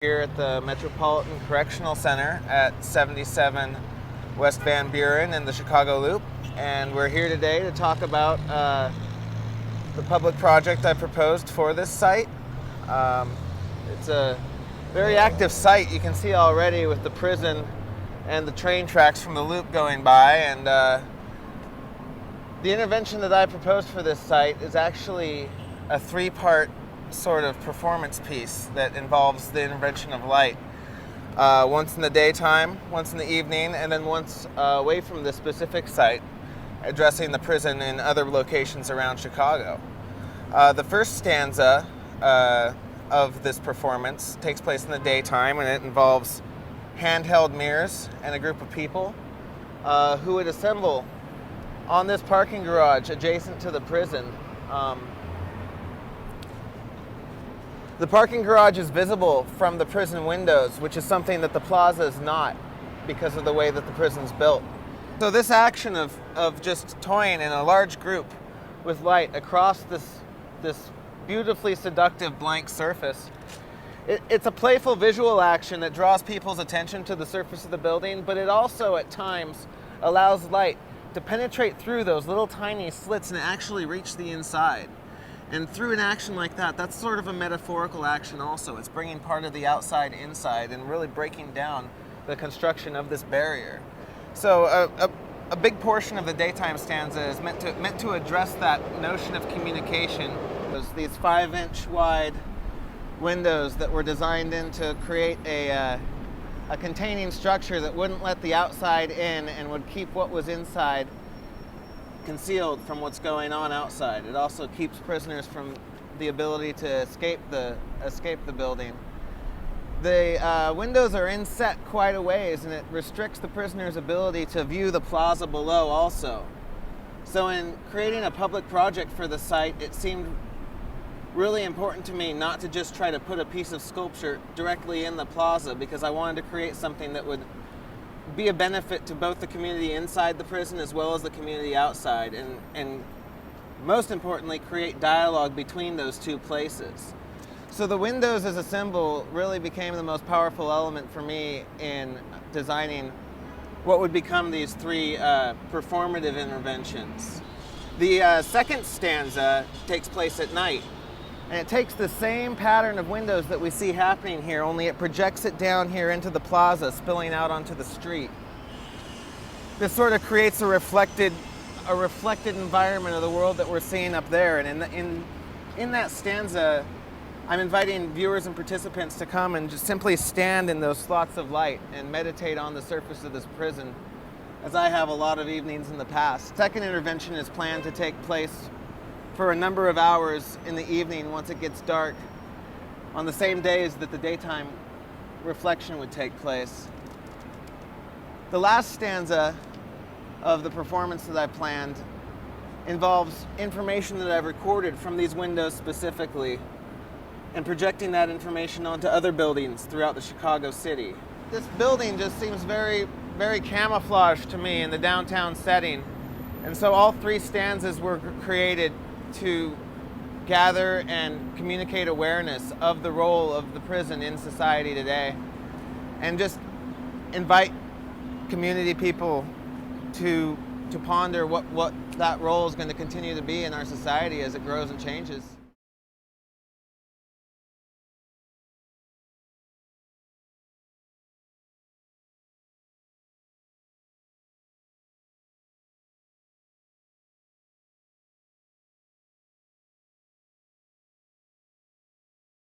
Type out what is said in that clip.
Here at the Metropolitan Correctional Center at 77 West Van Buren in the Chicago Loop, and we're here today to talk about the public project I proposed for this site. It's a very active site. You can see already with the prison and the train tracks from the loop going by, and the intervention that I proposed for this site is actually a three-part sort of performance piece that involves the intervention of light. Once in the daytime, once in the evening, and then once away from the specific site, addressing the prison in other locations around Chicago. The first stanza of this performance takes place in the daytime, and it involves handheld mirrors and a group of people who would assemble on this parking garage adjacent to the prison. The parking garage is visible from the prison windows, which is something that the plaza is not because of the way that the prison's built. So this action of just toying in a large group with light across this beautifully seductive blank surface, it's a playful visual action that draws people's attention to the surface of the building, but it also at times allows light to penetrate through those little tiny slits and actually reach the inside. And through an action like that, that's sort of a metaphorical action also. It's bringing part of the outside inside and really breaking down the construction of this barrier. So a big portion of the daytime stanza is meant to address that notion of communication. There's these 5-inch wide windows that were designed in to create a containing structure that wouldn't let the outside in and would keep what was inside concealed from what's going on outside. It also keeps prisoners from the ability to escape the building. The windows are inset quite a ways, and it restricts the prisoner's ability to view the plaza below also. So in creating a public project for the site, it seemed really important to me not to just try to put a piece of sculpture directly in the plaza, because I wanted to create something that would be a benefit to both the community inside the prison as well as the community outside, and most importantly, create dialogue between those two places. So the windows as a symbol really became the most powerful element for me in designing what would become these three performative interventions. The second stanza takes place at night, and it takes the same pattern of windows that we see happening here, only it projects it down here into the plaza, spilling out onto the street. This sort of creates a reflected environment of the world that we're seeing up there. And in that stanza, I'm inviting viewers and participants to come and just simply stand in those slots of light and meditate on the surface of this prison, as I have a lot of evenings in the past. Second intervention is planned to take place for a number of hours in the evening once it gets dark, on the same days that the daytime reflection would take place. The last stanza of the performance that I planned involves information that I've recorded from these windows specifically, and projecting that information onto other buildings throughout the Chicago city. This building just seems very, very camouflaged to me in the downtown setting, and so all three stanzas were created to gather and communicate awareness of the role of the prison in society today, and just invite community people to ponder what that role is going to continue to be in our society as it grows and changes.